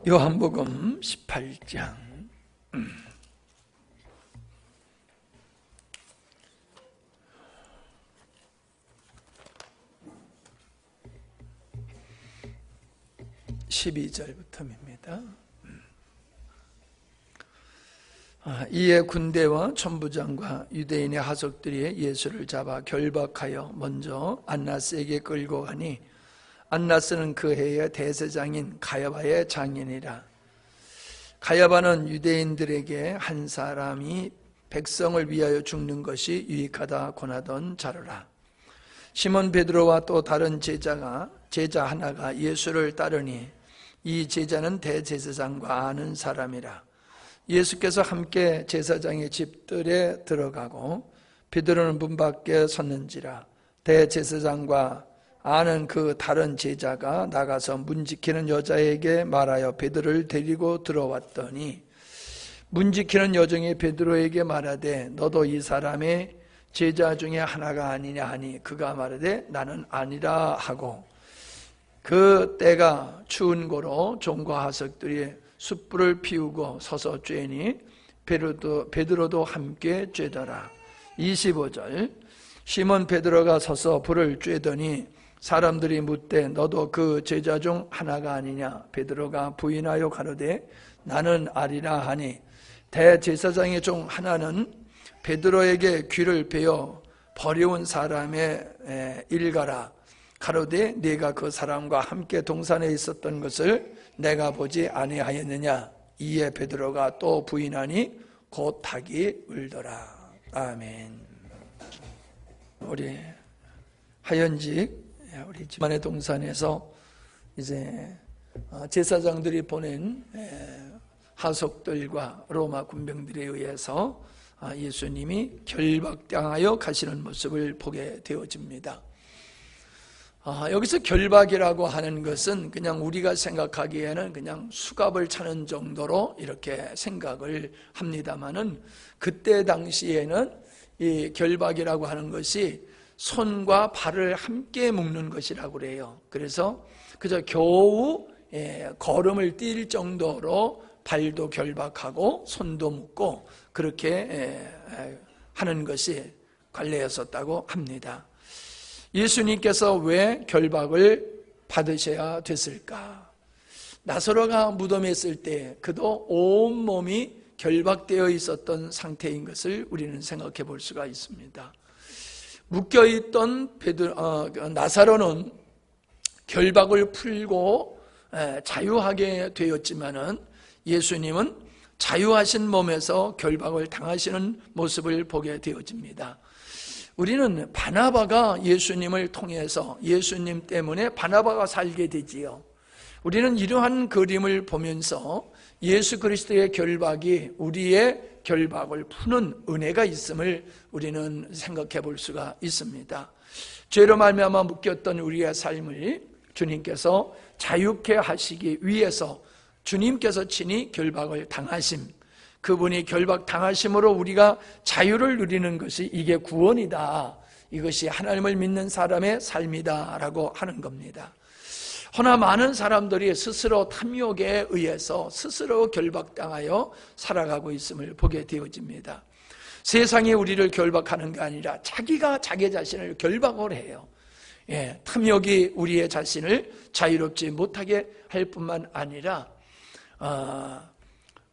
요한복음 18장. (12절부터입니다) 이에 군대와 천부장과 유대인의 하석들이 예수를 잡아 결박하여 먼저 안나스에게 끌고 가니 안나스는 그 해의 대제장인 가야바의 장인이라. 가야바는 유대인들에게 한 사람이 백성을 위하여 죽는 것이 유익하다 권하던 자로라. 시몬 베드로와 또 다른 제자 하나가 예수를 따르니 이 제자는 대제사장과 아는 사람이라. 예수께서 함께 제사장의 집들에 들어가고 베드로는 문 밖에 섰는지라. 대제사장과 아는 그 다른 제자가 나가서 문 지키는 여자에게 말하여 베드로를 데리고 들어왔더니 문 지키는 여종이 베드로에게 말하되 너도 이 사람의 제자 중에 하나가 아니냐 하니 그가 말하되 나는 아니라 하고, 그 때가 추운 고로 종과 하석들이 숯불을 피우고 서서 쬐니 베드로도 함께 쬐더라. 25절. 시몬 베드로가 서서 불을 쬐더니 사람들이 묻되 너도 그 제자 중 하나가 아니냐? 베드로가 부인하여 가로되 나는 아니라 하니 대제사장의 중 하나는 베드로에게 귀를 베어 버려온 사람의 일가라. 가로되 네가 그 사람과 함께 동산에 있었던 것을 내가 보지 아니하였느냐? 이에 베드로가 또 부인하니 곧 닭이 울더라. 아멘. 우리 하연직 우리 집안의 동산에서 이제 제사장들이 보낸 하석들과 로마 군병들에 의해서 예수님이 결박당하여 가시는 모습을 보게 되어집니다. 여기서 결박이라고 하는 것은 그냥 우리가 생각하기에는 그냥 수갑을 차는 정도로 이렇게 생각을 합니다마는, 그때 당시에는 이 결박이라고 하는 것이 손과 발을 함께 묶는 것이라고 그래요. 그래서 그저 겨우 걸음을 뛸 정도로 발도 결박하고 손도 묶고 그렇게 하는 것이 관례였었다고 합니다. 예수님께서 왜 결박을 받으셔야 됐을까? 나사로가 무덤에 있을 때 그도 온몸이 결박되어 있었던 상태인 것을 우리는 생각해 볼 수가 있습니다. 묶여있던 나사로는 결박을 풀고 자유하게 되었지만은 예수님은 자유하신 몸에서 결박을 당하시는 모습을 보게 되어집니다. 우리는 바나바가 예수님을 통해서, 예수님 때문에 바나바가 살게 되지요. 우리는 이러한 그림을 보면서 예수 그리스도의 결박이 우리의 결박을 푸는 은혜가 있음을 우리는 생각해 볼 수가 있습니다. 죄로 말미암아 묶였던 우리의 삶을 주님께서 자유케 하시기 위해서 주님께서 친히 결박을 당하심, 그분이 결박 당하심으로 우리가 자유를 누리는 것이, 이게 구원이다, 이것이 하나님을 믿는 사람의 삶이다 라고 하는 겁니다. 허나 많은 사람들이 스스로 탐욕에 의해서 스스로 결박당하여 살아가고 있음을 보게 되어집니다. 세상이 우리를 결박하는 게 아니라 자기가 자기 자신을 결박을 해요. 탐욕이 우리의 자신을 자유롭지 못하게 할 뿐만 아니라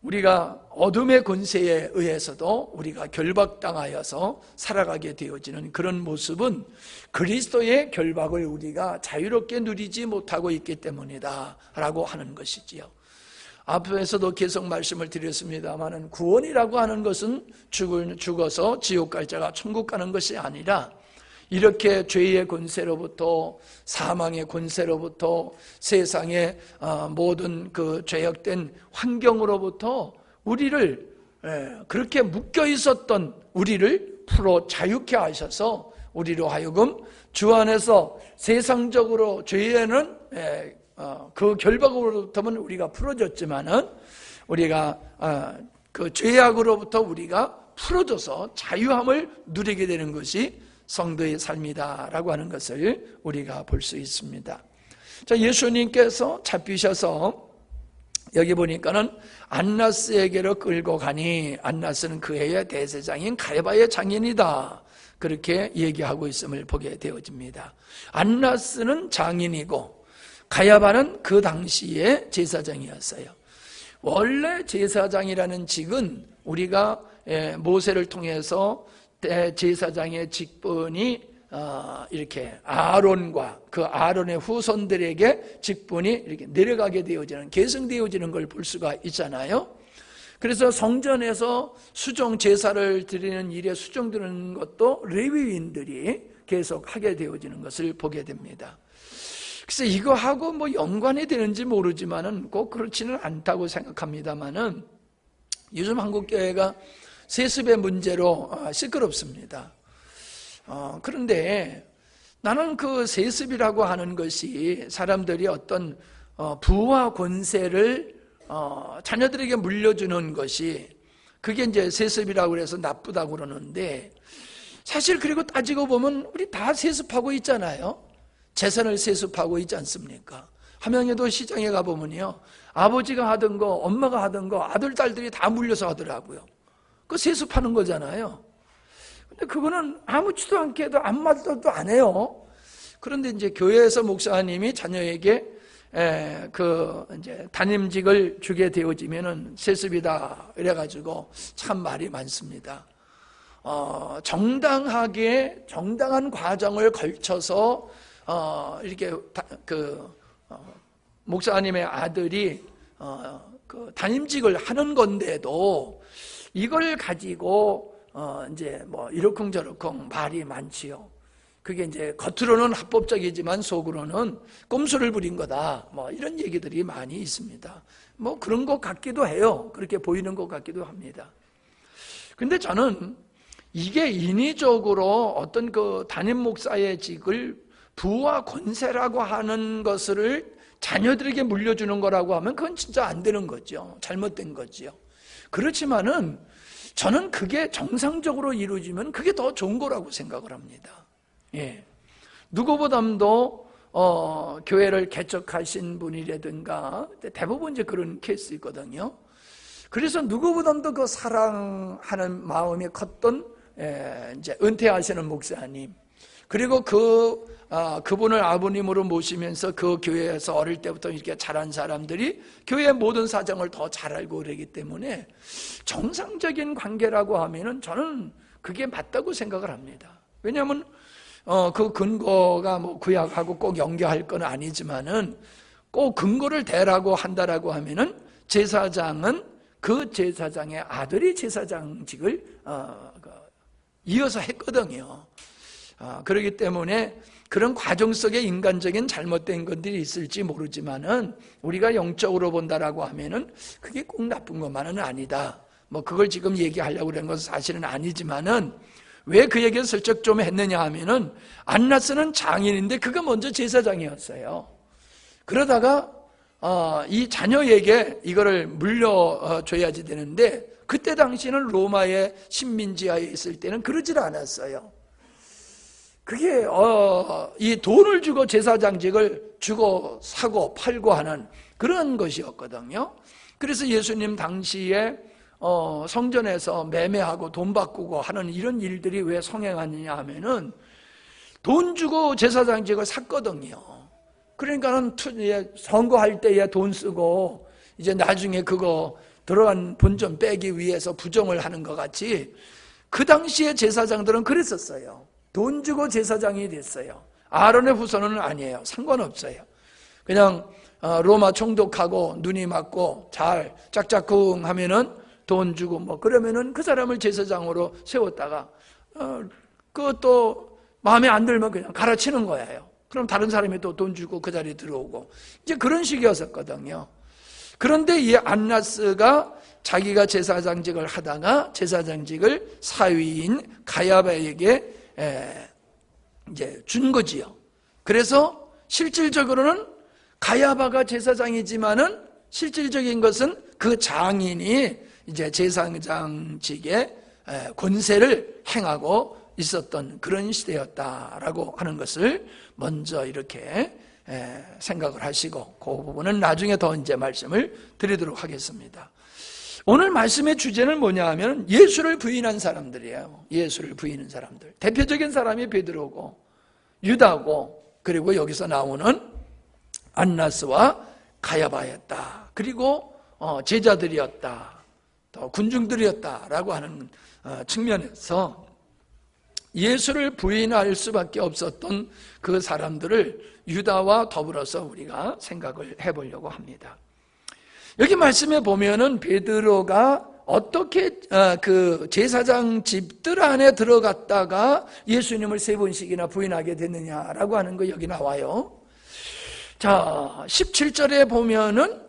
우리가 어둠의 권세에 의해서도 우리가 결박당하여서 살아가게 되어지는 그런 모습은 그리스도의 결박을 우리가 자유롭게 누리지 못하고 있기 때문이다 라고 하는 것이지요. 앞에서도 계속 말씀을 드렸습니다만, 구원이라고 하는 것은 죽어서 지옥 갈 자가 천국 가는 것이 아니라 이렇게 죄의 권세로부터, 사망의 권세로부터, 세상의 모든 그 죄악된 환경으로부터 우리를, 그렇게 묶여 있었던 우리를 풀어 자유케 하셔서 우리로 하여금 주 안에서 세상적으로 죄에는 그 결박으로부터는 우리가 풀어졌지만은 우리가 그 죄악으로부터 우리가 풀어져서 자유함을 누리게 되는 것이 성도의 삶이다라고 하는 것을 우리가 볼 수 있습니다. 자, 예수님께서 잡히셔서 여기 보니까는 안나스에게로 끌고 가니 안나스는 그 해의 대제사장인 가야바의 장인이다, 그렇게 얘기하고 있음을 보게 되어집니다. 안나스는 장인이고 가야바는 그 당시의 제사장이었어요. 원래 제사장이라는 직은 우리가 모세를 통해서 대제사장의 직분이 이렇게 아론과 그 아론의 후손들에게 직분이 이렇게 내려가게 되어지는, 계승되어지는 걸 볼 수가 있잖아요. 그래서 성전에서 수종 제사를 드리는 일에 수종드는 것도 레위인들이 계속 하게 되어지는 것을 보게 됩니다. 그래서 이거하고 뭐 연관이 되는지 모르지만은 꼭 그렇지는 않다고 생각합니다만은 요즘 한국 교회가 세습의 문제로 시끄럽습니다. 그런데 나는 그 세습이라고 하는 것이 사람들이 어떤 부와 권세를 자녀들에게 물려주는 것이, 그게 이제 세습이라고 해서 나쁘다고 그러는데, 사실 그리고 따지고 보면 우리 다 세습하고 있잖아요. 재산을 세습하고 있지 않습니까? 함양에도 시장에 가보면요, 아버지가 하던 거, 엄마가 하던 거 아들, 딸들이 다 물려서 하더라고요. 그거 세습하는 거잖아요. 근데 그거는 아무렇지도 않게 해도 아무 말도 안 해요. 그런데 이제 교회에서 목사님이 자녀에게 이제 담임직을 주게 되어지면은 세습이다 이래가지고 참 말이 많습니다. 정당하게 정당한 과정을 걸쳐서 이렇게 목사님의 아들이 그 담임직을 하는 건데도 이걸 가지고 이제 뭐 이러쿵저러쿵 말이 많지요. 그게 이제 겉으로는 합법적이지만 속으로는 꼼수를 부린 거다, 뭐 이런 얘기들이 많이 있습니다. 뭐 그런 것 같기도 해요. 그렇게 보이는 것 같기도 합니다. 근데 저는 이게 인위적으로 어떤 그 담임 목사의 직을 부와 권세라고 하는 것을 자녀들에게 물려주는 거라고 하면 그건 진짜 안 되는 거죠. 잘못된 거죠. 그렇지만은 저는 그게 정상적으로 이루어지면 그게 더 좋은 거라고 생각을 합니다. 예. 누구보다도 교회를 개척하신 분이라든가 대부분 이제 그런 케이스거든요. 그래서 누구보다도 그 사랑하는 마음이 컸던 이제 은퇴하시는 목사님, 그리고 그분을 아버님으로 모시면서 그 교회에서 어릴 때부터 이렇게 자란 사람들이 교회의 모든 사정을 더 잘 알고 그러기 때문에 정상적인 관계라고 하면은 저는 그게 맞다고 생각을 합니다. 왜냐하면 그 근거가 뭐 구약하고 꼭 연결할 건 아니지만은 꼭 근거를 대라고 한다라고 하면은 제사장은 그 제사장의 아들이 제사장직을 이어서 했거든요. 그렇기 때문에 그런 과정 속에 인간적인 잘못된 것들이 있을지 모르지만은 우리가 영적으로 본다라고 하면은 그게 꼭 나쁜 것만은 아니다. 뭐 그걸 지금 얘기하려고 그런 것은 사실은 아니지만은 왜 그 얘기를 슬쩍 좀 했느냐 하면은 안나스는 장인인데 그가 먼저 제사장이었어요. 그러다가 이 자녀에게 이거를 물려줘야지 되는데 그때 당시는 로마의 식민지하에 있을 때는 그러질 않았어요. 그게 이 돈을 주고 제사장직을 주고 사고 팔고 하는 그런 것이었거든요. 그래서 예수님 당시에 성전에서 매매하고 돈 바꾸고 하는 이런 일들이 왜 성행하느냐 하면은 돈 주고 제사장직을 샀거든요. 그러니까는 선거할 때에 돈 쓰고 이제 나중에 그거 들어간 본전 빼기 위해서 부정을 하는 것 같이 그 당시에 제사장들은 그랬었어요. 돈 주고 제사장이 됐어요. 아론의 후손은 아니에요. 상관없어요. 그냥 로마 총독하고 눈이 맞고 잘 짝짝꿍 하면은 돈 주고 뭐 그러면은 그 사람을 제사장으로 세웠다가 그것도 마음에 안 들면 그냥 갈아치는 거예요. 그럼 다른 사람이 또 돈 주고 그 자리에 들어오고 이제 그런 식이었었거든요. 그런데 이 안나스가 자기가 제사장직을 하다가 제사장직을 사위인 가야바에게 이제 준 거지요. 그래서 실질적으로는 가야바가 제사장이지만은 실질적인 것은 그 장인이 이제 제사장직의 권세를 행하고 있었던 그런 시대였다라고 하는 것을 먼저 이렇게 생각을 하시고 그 부분은 나중에 더 이제 말씀을 드리도록 하겠습니다. 오늘 말씀의 주제는 뭐냐 하면 예수를 부인한 사람들이에요. 예수를 부인한 사람들. 대표적인 사람이 베드로고 유다고, 그리고 여기서 나오는 안나스와 가야바였다. 그리고 제자들이었다, 또 군중들이었다라고 하는 측면에서 예수를 부인할 수밖에 없었던 그 사람들을 유다와 더불어서 우리가 생각을 해보려고 합니다. 여기 말씀에 보면은 베드로가 어떻게 그 제사장 집들 안에 들어갔다가 예수님을 3번씩이나 부인하게 됐느냐라고 하는 거 여기 나와요. 자, 17절에 보면은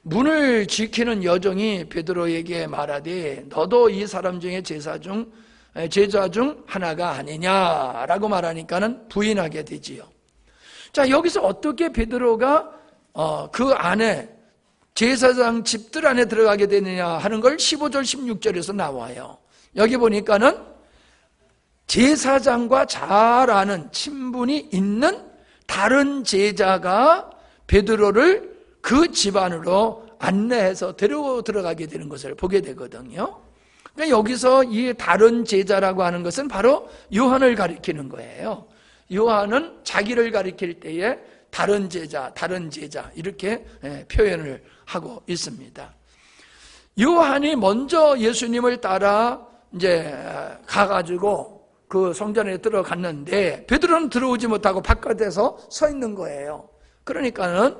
문을 지키는 여종이 베드로에게 말하되 너도 이 사람 중에 제자 중 하나가 아니냐라고 말하니까는 부인하게 되지요. 자, 여기서 어떻게 베드로가 그 안에 제사장 집들 안에 들어가게 되느냐 하는 걸 15절 16절에서 나와요. 여기 보니까는 제사장과 잘 아는 친분이 있는 다른 제자가 베드로를 그 집 안으로 안내해서 데리고 들어가게 되는 것을 보게 되거든요. 그러니까 여기서 이 다른 제자라고 하는 것은 바로 요한을 가리키는 거예요. 요한은 자기를 가리킬 때에 다른 제자 이렇게 표현을 하고 있습니다. 요한이 먼저 예수님을 따라 이제 가가지고 그 성전에 들어갔는데 베드로는 들어오지 못하고 바깥에서 서 있는 거예요. 그러니까는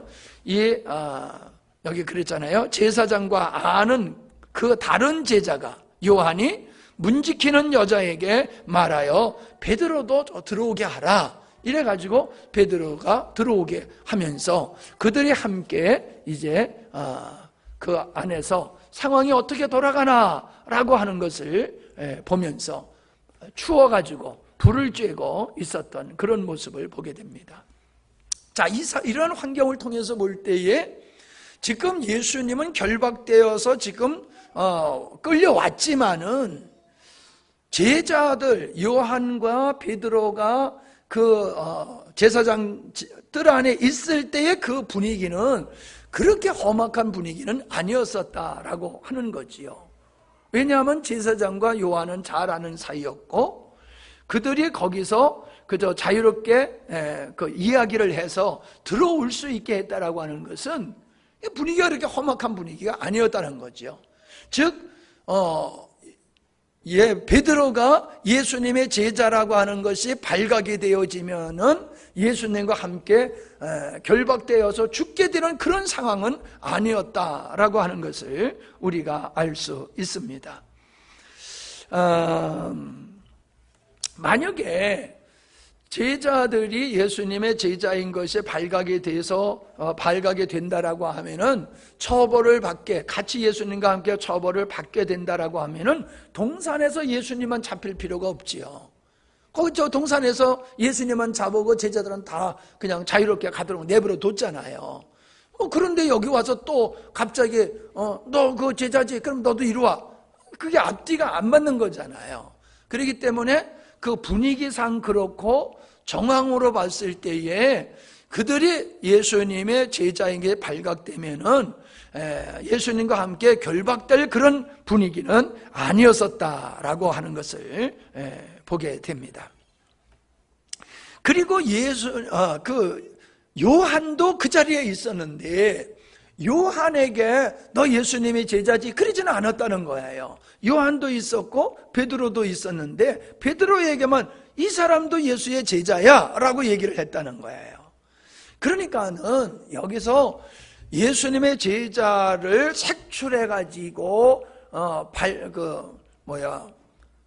여기 그랬잖아요. 제사장과 아는 그 다른 제자가 요한이 문 지키는 여자에게 말하여 베드로도 들어오게 하라. 이래가지고 베드로가 들어오게 하면서 그들이 함께 이제 그 안에서 상황이 어떻게 돌아가나라고 하는 것을 보면서 추워가지고 불을 쬐고 있었던 그런 모습을 보게 됩니다. 자, 이런 환경을 통해서 볼 때에 지금 예수님은 결박되어서 지금 끌려왔지만은 제자들 요한과 베드로가 그 제사장들 안에 있을 때의 그 분위기는 그렇게 험악한 분위기는 아니었었다라고 하는 거지요. 왜냐하면 제사장과 요한은 잘 아는 사이였고 그들이 거기서 그저 자유롭게 그 이야기를 해서 들어올 수 있게 했다라고 하는 것은 분위기가 그렇게 험악한 분위기가 아니었다는 거죠. 즉 베드로가 예수님의 제자라고 하는 것이 발각이 되어지면은 예수님과 함께 결박되어서 죽게 되는 그런 상황은 아니었다라고 하는 것을 우리가 알 수 있습니다. 만약에 제자들이 예수님의 제자인 것이 발각이 된다라고 하면은 처벌을 같이 예수님과 함께 처벌을 받게 된다라고 하면은 동산에서 예수님만 잡힐 필요가 없지요. 거기 동산에서 예수님만 잡고 제자들은 다 그냥 자유롭게 가도록 내버려 뒀잖아요. 그런데 여기 와서 또 갑자기 너 그 제자지? 그럼 너도 이리 와. 그게 앞뒤가 안 맞는 거잖아요. 그렇기 때문에 그 분위기상 그렇고 정황으로 봤을 때에 그들이 예수님의 제자인 게 발각되면은 예수님과 함께 결박될 그런 분위기는 아니었었다라고 하는 것을 보게 됩니다. 그리고 요한도 그 자리에 있었는데 요한에게 너 예수님의 제자지 그러지는 않았다는 거예요. 요한도 있었고 베드로도 있었는데 베드로에게만 이 사람도 예수의 제자야 라고 얘기를 했다는 거예요. 그러니까는 여기서 예수님의 제자를 색출해 가지고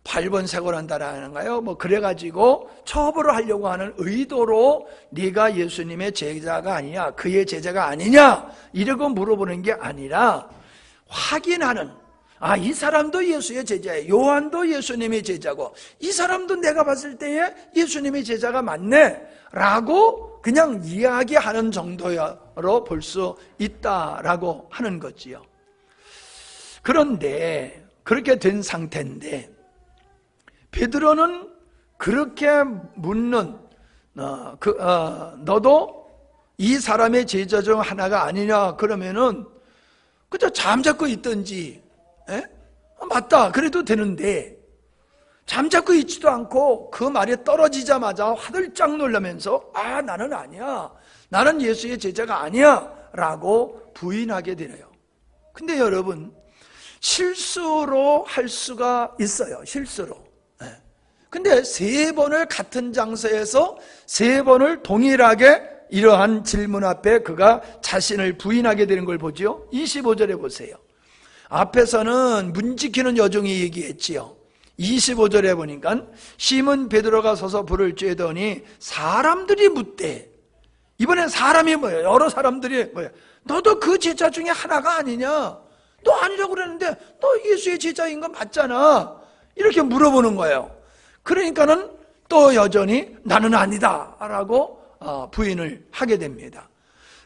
발본색원한다라는가요? 그래가지고 처벌을 하려고 하는 의도로 네가 예수님의 제자가 아니냐, 그의 제자가 아니냐 이러고 물어보는 게 아니라 확인하는, 이 사람도 예수의 제자예요. 요한도 예수님의 제자고 이 사람도 내가 봤을 때에 예수님의 제자가 맞네 라고 그냥 이야기하는 정도로 볼 수 있다라고 하는 거지요. 그런데 그렇게 된 상태인데 베드로는 그렇게 묻는 너도 이 사람의 제자 중 하나가 아니냐 그러면은 그저 잠자고 있든지, 맞다 그래도 되는데 잠자고 있지도 않고 그 말이 떨어지자마자 화들짝 놀라면서 나는 아니야, 나는 예수의 제자가 아니야 라고 부인하게 되네요. 근데 여러분, 실수로 할 수가 있어요. 실수로. 근데 3번을 같은 장소에서 3번을 동일하게 이러한 질문 앞에 그가 자신을 부인하게 되는 걸 보죠. 25절에 보세요. 앞에서는 문 지키는 여종이 얘기했지요. 25절에 보니까 시몬 베드로가 서서 불을 쬐더니 사람들이 묻대. 이번엔 사람이 뭐예요? 여러 사람들이 뭐예요? 너도 그 제자 중에 하나가 아니냐? 너 아니라고 그랬는데 너 예수의 제자인 거 맞잖아. 이렇게 물어보는 거예요. 그러니까는 또 여전히 나는 아니다 라고 부인을 하게 됩니다.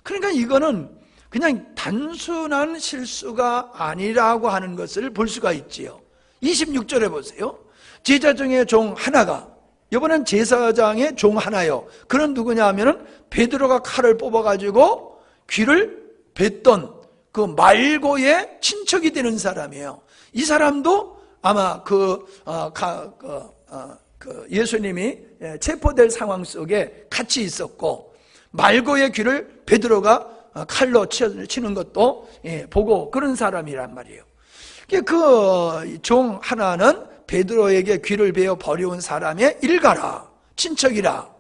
그러니까 이거는 그냥 단순한 실수가 아니라고 하는 것을 볼 수가 있지요. 26절에 보세요. 제자 중에 종 하나가, 이번엔 제사장의 종 하나요. 그는 누구냐 하면은 베드로가 칼을 뽑아가지고 귀를 뱉던 그 말고의 친척이 되는 사람이에요. 이 사람도 아마 예수님이 체포될 상황 속에 같이 있었고, 말고의 귀를 베드로가 칼로 치는 것도 보고 그런 사람이란 말이에요. 그 종 하나는 베드로에게 귀를 베어 버려온 사람의 일가라, 친척이라.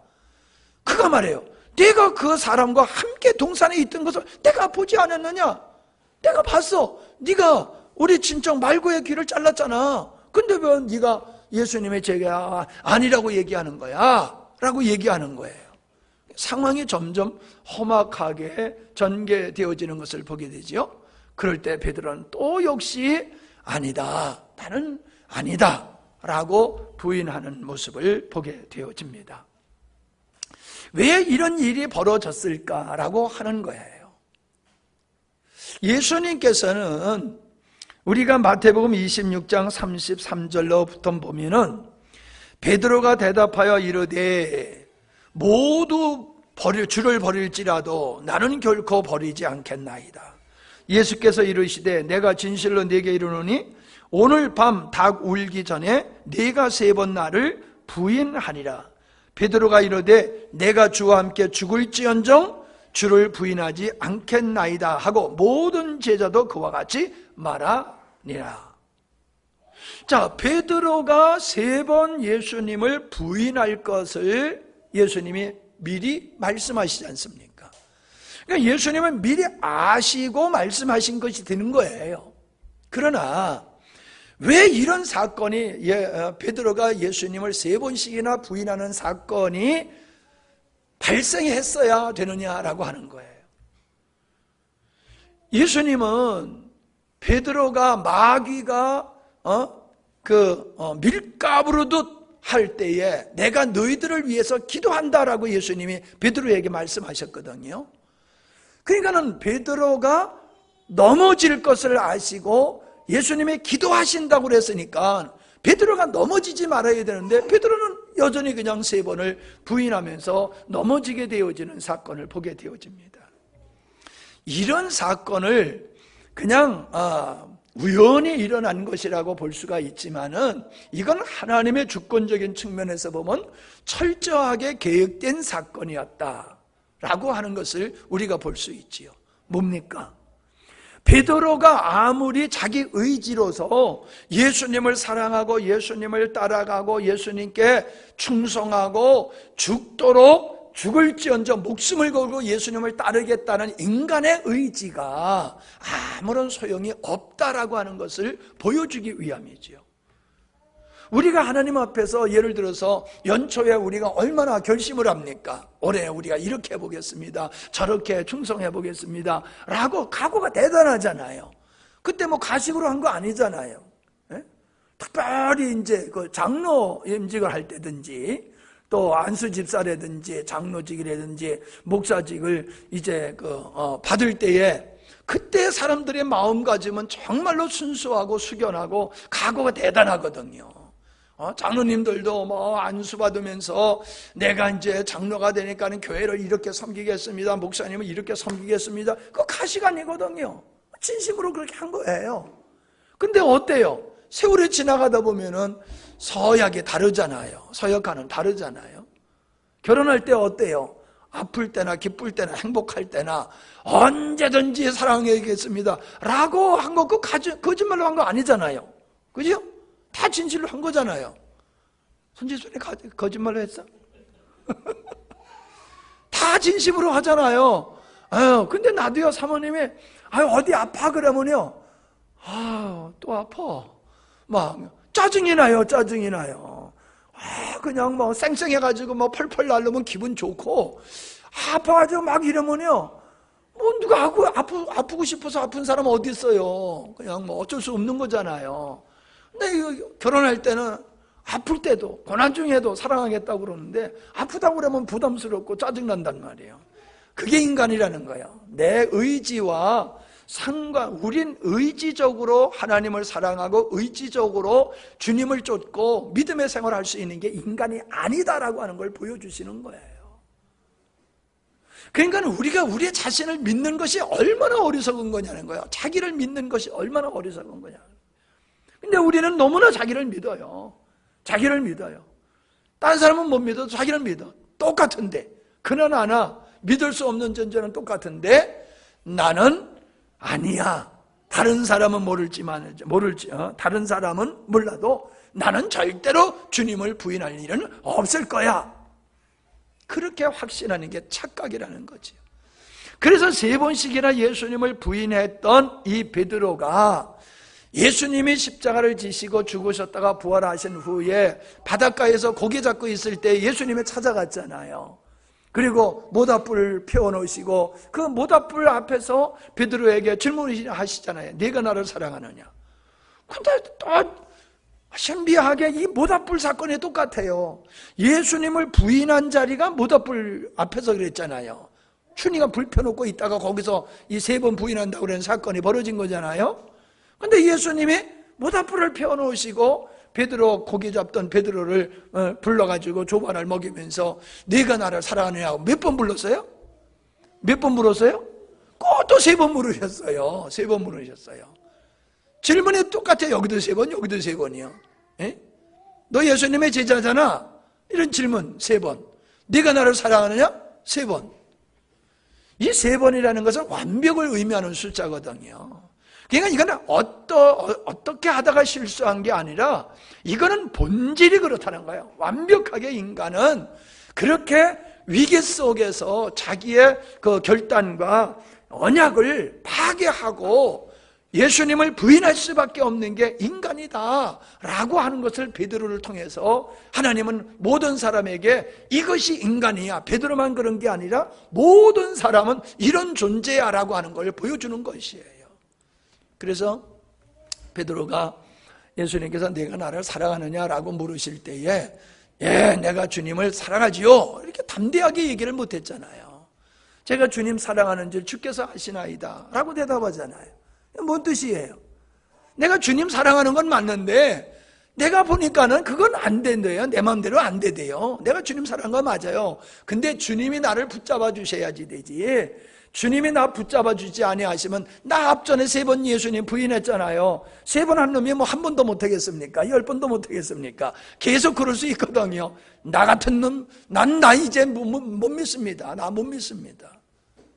그가 말해요. 내가 그 사람과 함께 동산에 있던 것을 내가 보지 않았느냐? 내가 봤어. 네가 우리 친척 말고의 귀를 잘랐잖아. 근데 왜 네가 예수님의 제자 아니라고 얘기하는 거야? 라고 얘기하는 거예요. 상황이 점점 험악하게 전개되어지는 것을 보게 되죠. 그럴 때 베드로는 또 역시 아니다, 나는 아니다 라고 부인하는 모습을 보게 되어집니다. 왜 이런 일이 벌어졌을까라고 하는 거예요. 예수님께서는 우리가 마태복음 26장 33절로부터 보면은 베드로가 대답하여 이르되 모두 주를 버릴지라도 나는 결코 버리지 않겠나이다. 예수께서 이르시되 내가 진실로 네게 이르노니 오늘 밤 닭 울기 전에 네가 3번 나를 부인하리라. 베드로가 이르되 내가 주와 함께 죽을지언정 주를 부인하지 않겠나이다 하고 모든 제자도 그와 같이 말하니라. 자, 베드로가 3번 예수님을 부인할 것을 예수님이 미리 말씀하시지 않습니까? 그러니까 예수님은 미리 아시고 말씀하신 것이 되는 거예요. 그러나 왜 이런 사건이, 베드로가 예수님을 3번씩이나 부인하는 사건이 발생했어야 되느냐라고 하는 거예요. 예수님은 베드로가 마귀가 밀가부르듯 할 때에 내가 너희들을 위해서 기도한다라고 예수님이 베드로에게 말씀하셨거든요. 그러니까는 베드로가 넘어질 것을 아시고 예수님이 기도하신다고 그랬으니까 베드로가 넘어지지 말아야 되는데 베드로는 여전히 그냥 3번을 부인하면서 넘어지게 되어지는 사건을 보게 되어집니다. 이런 사건을 그냥 우연히 일어난 것이라고 볼 수가 있지만은 이건 하나님의 주권적인 측면에서 보면 철저하게 계획된 사건이었다라고 하는 것을 우리가 볼 수 있지요. 뭡니까? 베드로가 아무리 자기 의지로서 예수님을 사랑하고 예수님을 따라가고 예수님께 충성하고 죽도록 죽을지언정 목숨을 걸고 예수님을 따르겠다는 인간의 의지가 아무런 소용이 없다라고 하는 것을 보여주기 위함이지요. 우리가 하나님 앞에서 예를 들어서 연초에 우리가 얼마나 결심을 합니까? 올해 우리가 이렇게 해보겠습니다, 저렇게 충성해 보겠습니다 라고 각오가 대단하잖아요. 그때 뭐 가식으로 한 거 아니잖아요. 예? 특별히 이제 그 장로 임직을 할 때든지 또 안수 집사라든지 장로직이라든지 목사직을 이제 받을 때에 그때 사람들의 마음가짐은 정말로 순수하고 숙연하고 각오가 대단하거든요. 장로님들도 뭐 안수 받으면서 내가 이제 장로가 되니까는 교회를 이렇게 섬기겠습니다, 목사님은 이렇게 섬기겠습니다, 그거 가식 아니거든요. 진심으로 그렇게 한 거예요. 근데 어때요? 세월이 지나가다 보면은 서약이 다르잖아요. 서약과는 다르잖아요. 결혼할 때 어때요? 아플 때나 기쁠 때나 행복할 때나 언제든지 사랑하겠습니다 라고 한 거, 그 거짓말로 한 거 아니잖아요. 그죠? 다 진실로 한 거잖아요. 손지순이 거짓말로 했어? 다 진심으로 하잖아요. 근데 나도요, 사모님이 어디 아파 그러면요, 또 아파, 막 짜증이 나요. 그냥 뭐 쌩쌩해가지고 뭐 펄펄 날르면 기분 좋고, 아파가지고 막 이러면요, 뭐 누가 아프고 싶어서 아픈 사람 어디 있어요? 그냥 뭐 어쩔 수 없는 거잖아요. 근데 이거 결혼할 때는 아플 때도 고난 중에도 사랑하겠다고 그러는데 아프다고 그러면 부담스럽고 짜증난단 말이에요. 그게 인간이라는 거예요. 내 의지와 우린 의지적으로 하나님을 사랑하고 의지적으로 주님을 쫓고 믿음의 생활을 할 수 있는 게 인간이 아니다라고 하는 걸 보여주시는 거예요. 그러니까 우리가 우리의 자신을 믿는 것이 얼마나 어리석은 거냐는 거예요. 자기를 믿는 것이 얼마나 어리석은 거냐. 근데 우리는 너무나 자기를 믿어요. 자기를 믿어요. 다른 사람은 못 믿어도 자기를 믿어. 똑같은데, 그나마 믿을 수 없는 존재는 똑같은데 나는 아니야. 다른 사람은 다른 사람은 몰라도 나는 절대로 주님을 부인할 일은 없을 거야. 그렇게 확신하는 게 착각이라는 거죠. 그래서 3번씩이나 예수님을 부인했던 이 베드로가 예수님이 십자가를 지시고 죽으셨다가 부활하신 후에 바닷가에서 고기 잡고 있을 때 예수님이 찾아갔잖아요. 그리고 모닥불을 피워놓으시고 그 모닥불 앞에서 베드로에게 질문을 하시잖아요. 네가 나를 사랑하느냐? 근데 또 신비하게 이 모닥불 사건이 똑같아요. 예수님을 부인한 자리가 모닥불 앞에서 그랬잖아요. 춘희가 불 펴놓고 있다가 거기서 이 3번 부인한다고 그런 사건이 벌어진 거잖아요. 근데 예수님이 모닥불을 피워놓으시고 베드로, 고기 잡던 베드로를 불러가지고 조반을 먹이면서 네가 나를 사랑하느냐고 몇 번 불렀어요? 몇 번 물었어요? 꼭 또 3번 물으셨어요. 3번 물으셨어요. 질문이 똑같아요. 여기도 3번, 여기도 3번이요. 에? 너 예수님의 제자잖아. 이런 질문 3번. 네가 나를 사랑하느냐? 3번. 이 3번이라는 것은 완벽을 의미하는 숫자거든요. 그러니까 이거는 어떻게 하다가 실수한 게 아니라 이거는 본질이 그렇다는 거예요. 완벽하게 인간은 그렇게 위기 속에서 자기의 그 결단과 언약을 파괴하고 예수님을 부인할 수밖에 없는 게 인간이다 라고 하는 것을 베드로를 통해서 하나님은 모든 사람에게 이것이 인간이야, 베드로만 그런 게 아니라 모든 사람은 이런 존재야 라고 하는 걸 보여주는 것이에요. 그래서 베드로가 예수님께서 내가 나를 사랑하느냐라고 물으실 때에 예, 내가 주님을 사랑하지요 이렇게 담대하게 얘기를 못했잖아요. 제가 주님 사랑하는 줄 주께서 아시나이다 라고 대답하잖아요. 뭔 뜻이에요? 내가 주님 사랑하는 건 맞는데 내가 보니까는 그건 안 된대요. 내 마음대로 안 되대요. 내가 주님 사랑한 건 맞아요. 근데 주님이 나를 붙잡아 주셔야지 되지. 주님이 나 붙잡아 주지 아니하시면 나 앞전에 3번 예수님 부인했잖아요. 3번 한 놈이 뭐 한 번도 못하겠습니까? 10번도 못하겠습니까? 계속 그럴 수 있거든요. 나 같은 놈, 나 이제 못 믿습니다. 나 못 믿습니다.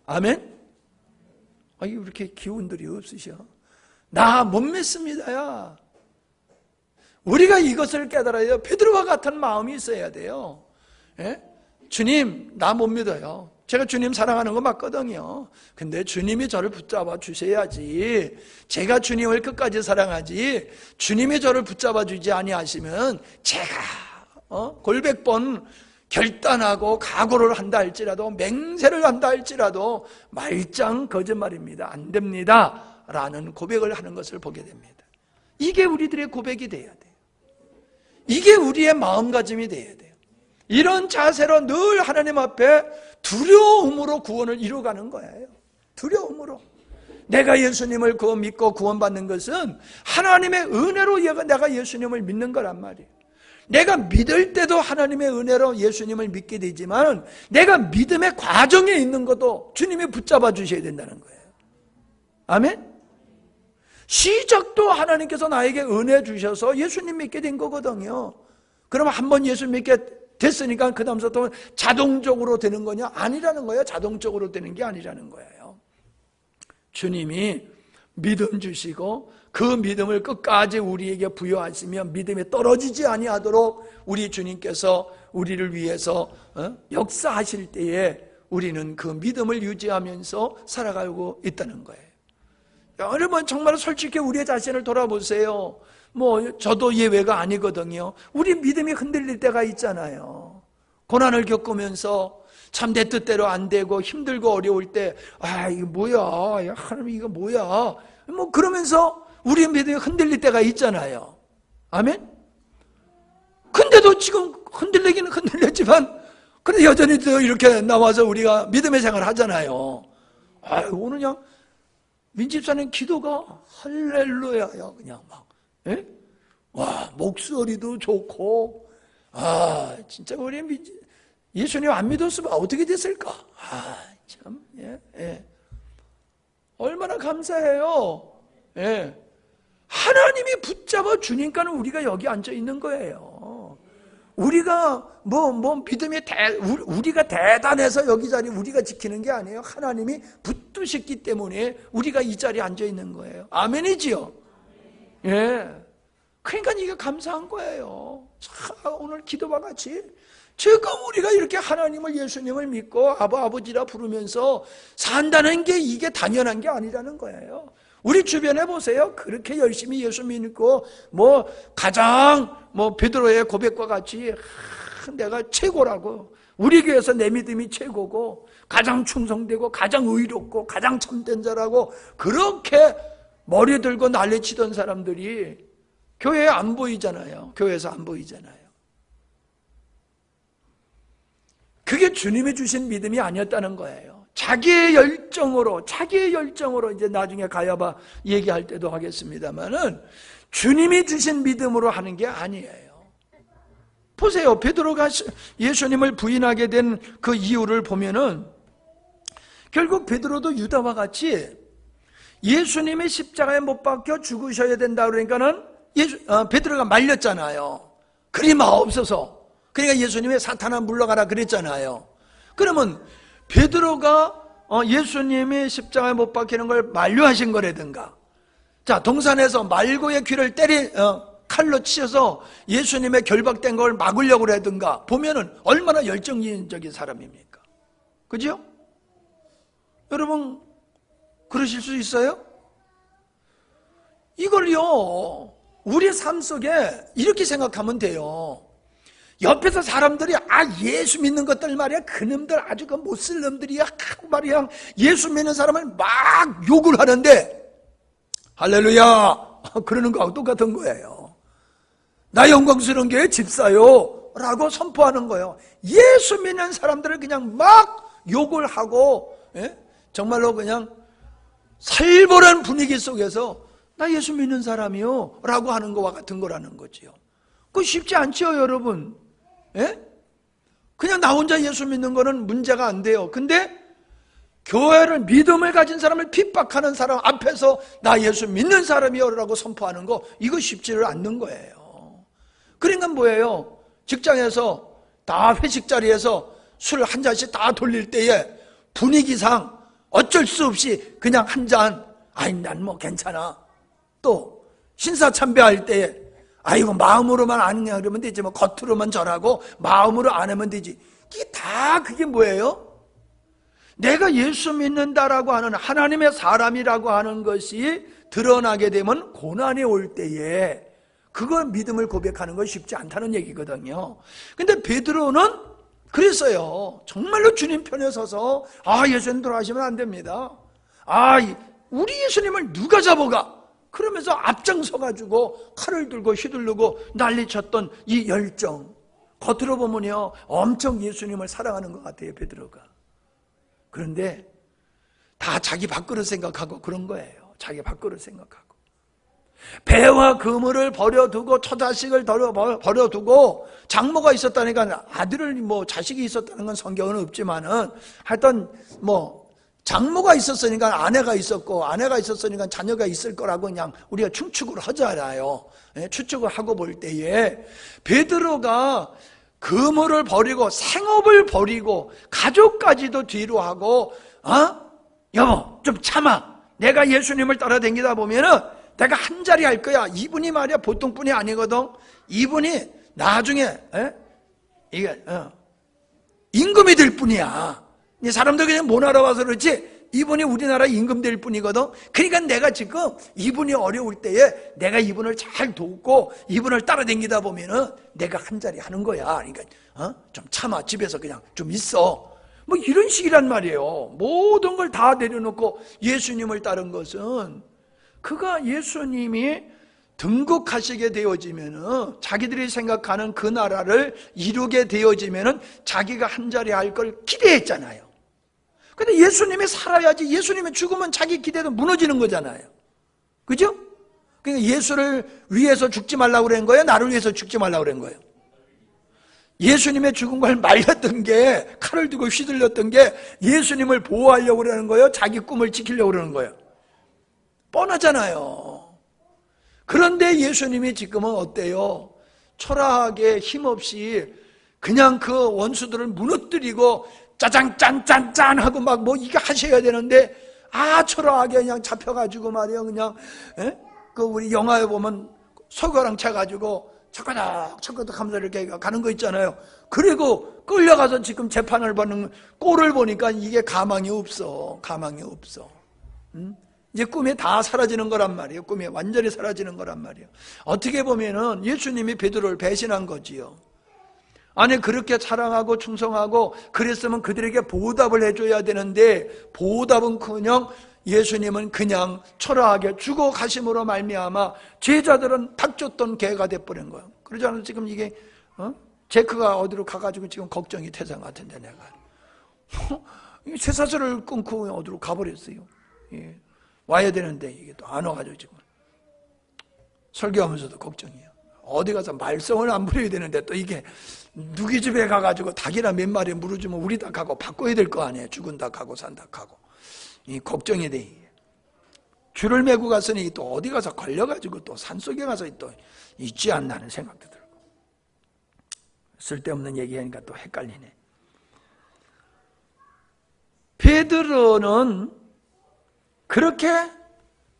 아멘? 왜 이렇게 기운들이 없으셔? 나 못 믿습니다야. 우리가 이것을 깨달아야 베드로와 같은 마음이 있어야 돼요. 예? 주님, 나 못 믿어요. 제가 주님 사랑하는 거 맞거든요. 근데 주님이 저를 붙잡아 주셔야지. 제가 주님을 끝까지 사랑하지 주님이 저를 붙잡아 주지 아니하시면 제가 골백번 결단하고 각오를 한다 할지라도 맹세를 한다 할지라도 말짱 거짓말입니다. 안 됩니다 라는 고백을 하는 것을 보게 됩니다. 이게 우리들의 고백이 돼야 돼요. 이게 우리의 마음가짐이 돼야 돼요. 이런 자세로 늘 하나님 앞에 두려움으로 구원을 이루어가는 거예요. 두려움으로. 내가 예수님을 믿고 구원받는 것은 하나님의 은혜로 내가 예수님을 믿는 거란 말이에요. 내가 믿을 때도 하나님의 은혜로 예수님을 믿게 되지만 내가 믿음의 과정에 있는 것도 주님이 붙잡아 주셔야 된다는 거예요. 아멘? 시작도 하나님께서 나에게 은혜 주셔서 예수님 믿게 된 거거든요. 그러면 한번 예수 믿게 됐으니까 그 다음부터 자동적으로 되는 거냐? 아니라는 거예요. 자동적으로 되는 게 아니라는 거예요. 주님이 믿음 주시고 그 믿음을 끝까지 우리에게 부여하시며 믿음이 떨어지지 아니하도록 우리 주님께서 우리를 위해서 역사하실 때에 우리는 그 믿음을 유지하면서 살아가고 있다는 거예요. 여러분 정말 솔직히 우리의 자신을 돌아보세요. 저도 예외가 아니거든요. 우리 믿음이 흔들릴 때가 있잖아요. 고난을 겪으면서 참 내 뜻대로 안 되고 힘들고 어려울 때 이거 뭐야, 하나님 이거 뭐야, 그러면서 우리의 믿음이 흔들릴 때가 있잖아요. 아멘? 근데도 지금 흔들리기는 흔들렸지만 그래도 여전히 또 이렇게 나와서 우리가 믿음의 생활을 하잖아요. 오늘 그냥 민집사님 기도가 할렐루야야 그냥 막, 예? 와 목소리도 좋고, 진짜 우리 예수님 안 믿었으면 어떻게 됐을까? 참, 예. 얼마나 감사해요. 예. 하나님이 붙잡아 주니까는 우리가 여기 앉아 있는 거예요. 우리가 믿음이 우리가 대단해서 여기 자리 우리가 지키는 게 아니에요. 하나님이 붙드셨기 때문에 우리가 이 자리에 앉아 있는 거예요. 아멘이지요? 예. 그러니까 이게 감사한 거예요. 오늘 기도와 같이 지금 우리가 이렇게 하나님을 예수님을 믿고 아버지라 부르면서 산다는 게 이게 당연한 게 아니라는 거예요. 우리 주변에 보세요. 그렇게 열심히 예수 믿고 가장 베드로의 고백과 같이 내가 최고라고, 우리 교회에서 내 믿음이 최고고 가장 충성되고 가장 의롭고 가장 참된 자라고 그렇게 머리 들고 난리치던 사람들이 교회에 안 보이잖아요. 교회에서 안 보이잖아요. 그게 주님이 주신 믿음이 아니었다는 거예요. 자기의 열정으로 이제 나중에 가야바 얘기할 때도 하겠습니다만은 주님이 주신 믿음으로 하는 게 아니에요. 보세요. 베드로가 예수님을 부인하게 된 그 이유를 보면은 결국 베드로도 유다와 같이 예수님의 십자가에 못 박혀 죽으셔야 된다 그러니까는 베드로가 말렸잖아요. 그리 마옵소서. 그러니까 예수님의 사탄아 물러가라 그랬잖아요. 그러면 베드로가 예수님이 십자가에 못 박히는 걸 만류하신 거라든가, 자 동산에서 말고의 귀를 칼로 치셔서 예수님의 결박된 걸 막으려고 하든가 보면은 얼마나 열정적인 사람입니까? 그죠? 여러분 그러실 수 있어요? 이걸요 우리 삶 속에 이렇게 생각하면 돼요. 옆에서 사람들이 예수 믿는 것들 말이야, 그놈들 아주 못 쓸 놈들이야 말이야, 예수 믿는 사람을 막 욕을 하는데 할렐루야 그러는 거하고 똑같은 거예요. 나 영광스러운 게 집사요 라고 선포하는 거예요. 예수 믿는 사람들을 그냥 막 욕을 하고, 정말로 그냥 살벌한 분위기 속에서 나 예수 믿는 사람이요 라고 하는 거와 같은 거라는 거지요. 그거 쉽지 않죠 여러분. 그냥 나 혼자 예수 믿는 거는 문제가 안 돼요. 근데 교회를, 믿음을 가진 사람을 핍박하는 사람 앞에서 나 예수 믿는 사람이요 라고 선포하는 거, 이거 쉽지를 않는 거예요. 그러니까 뭐예요? 직장에서 다 회식 자리에서 술 한 잔씩 다 돌릴 때에 분위기상 어쩔 수 없이 그냥 한 잔, 난 괜찮아. 또 신사참배할 때에 이거 마음으로만 아느냐 그러면 되지, 겉으로만 절하고 마음으로 안 하면 되지. 그게 뭐예요? 내가 예수 믿는다라고 하는, 하나님의 사람이라고 하는 것이 드러나게 되면 고난이 올 때에 그걸 믿음을 고백하는 건 쉽지 않다는 얘기거든요. 근데 베드로는 그랬어요. 정말로 주님 편에 서서 예수님 돌아가시면 안 됩니다. 우리 예수님을 누가 잡아가? 그러면서 앞장서가지고 칼을 들고 휘두르고 난리쳤던 이 열정, 겉으로 보면요 엄청 예수님을 사랑하는 것 같아요 베드로가. 그런데 다 자기 밥그릇 생각하고 그런 거예요. 자기 밥그릇 생각하고. 배와 그물을 버려두고 처자식을 버려두고 장모가 있었다니까 아들을 자식이 있었다는 건 성경은 없지만은 하여튼 장모가 있었으니까 아내가 있었으니까 자녀가 있을 거라고 그냥 우리가 추측을 하잖아요. 추측을 하고 볼 때에 베드로가 그물을 버리고 생업을 버리고 가족까지도 뒤로 하고 여보 좀 참아. 내가 예수님을 따라다니다 보면은 내가 한 자리 할 거야. 이분이 말이야 보통 분이 아니거든. 이분이 나중에 이게 임금이 될 뿐이야. 이 사람들 그냥 못 알아봐서 그렇지 이분이 우리나라 임금 될 뿐이거든. 그러니까 내가 지금 이분이 어려울 때에 내가 이분을 잘 돕고 이분을 따라다니다 보면은 내가 한 자리 하는 거야. 그러니까 좀 참아. 집에서 그냥 좀 있어. 이런 식이란 말이에요. 모든 걸 다 내려놓고 예수님을 따른 것은 그가 예수님이 등극하시게 되어지면은 자기들이 생각하는 그 나라를 이루게 되어지면은 자기가 한 자리 할 걸 기대했잖아요. 근데 예수님이 살아야지. 예수님이 죽으면 자기 기대도 무너지는 거잖아요. 그죠? 그러니까 예수를 위해서 죽지 말라고 그런 거예요? 나를 위해서 죽지 말라고 그런 거예요? 예수님의 죽은 걸 말렸던 게, 칼을 두고 휘둘렸던 게 예수님을 보호하려고 그러는 거예요? 자기 꿈을 지키려고 그러는 거예요? 뻔하잖아요. 그런데 예수님이 지금은 어때요? 초라하게 힘없이 그냥 그 원수들을 무너뜨리고 짜장 짠짠짠 하고 이게 하셔야 되는데 초라하게 그냥 잡혀가지고 말이야 그냥 그 우리 영화에 보면 소가랑 차가지고 척거덕 하면서 이렇게 가는 거 있잖아요. 그리고 끌려가서 지금 재판을 받는 꼴을 보니까 이게 가망이 없어. 이제 꿈이 다 사라지는 거란 말이에요. 꿈이 완전히 사라지는 거란 말이에요. 어떻게 보면은 예수님이 베드로를 배신한 거지요. 아니 그렇게 사랑하고 충성하고 그랬으면 그들에게 보답을 해줘야 되는데 보답은커녕 예수님은 그냥 초라하게 죽어 가심으로 말미암아 제자들은 닥쳤던 개가 돼버린 거예요. 그러지 않아서 지금 이게 제크가 어디로 가가지고 지금 걱정이 태산 같은데 내가 쇠사슬을 끊고 어디로 가버렸어요. 예. 와야 되는데 이게 또 안 와가지고 지금 설교하면서도 걱정이에요. 어디 가서 말썽을 안 부려야 되는데 또 이게 누구 집에 가가지고 닭이나 몇 마리 물어주면 우리 닭하고 바꿔야 될 거 아니에요. 죽은 닭하고 산 닭하고. 이 걱정이 돼. 줄을 메고 갔으니 또 어디 가서 걸려가지고 또 산속에 가서 또 있지 않나는 생각도 들고. 쓸데없는 얘기하니까 또 헷갈리네. 베드로는 그렇게